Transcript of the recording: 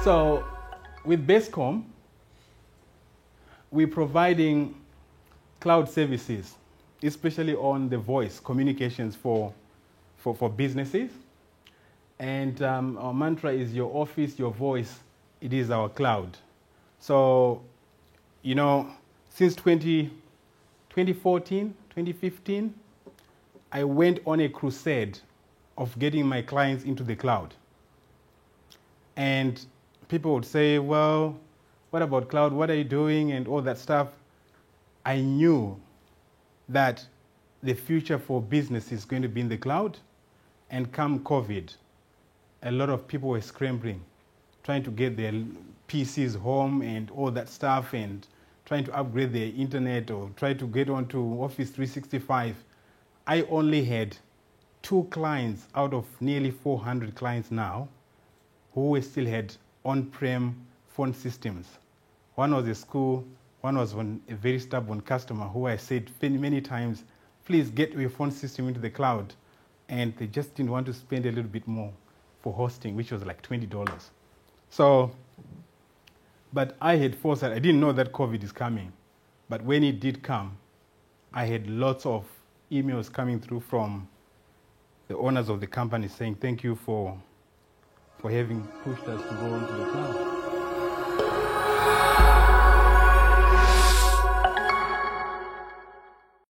So with Basecom, we're providing cloud services, especially on the voice communications for businesses. And our mantra is your office, your voice, it is our cloud. So, you know, since 2014, 2015, I went on a crusade of getting my clients into the cloud. And people would say, well, what about cloud? What are you doing? And all that stuff. I knew that the future for business is going to be in the cloud. And come COVID, a lot of people were scrambling, trying to get their PCs home and all that stuff, and trying to upgrade their internet or try to get onto Office 365. I only had 2 clients out of nearly 400 clients now who still had on-prem phone systems. One was a school, one was a very stubborn customer who I said many times, please get your phone system into the cloud. And they just didn't want to spend a little bit more for hosting, which was like $20. So, but I had foresight. I didn't know that COVID is coming. But when it did come, I had lots of emails coming through from the owners of the company saying, thank you for having pushed us to go into the cloud.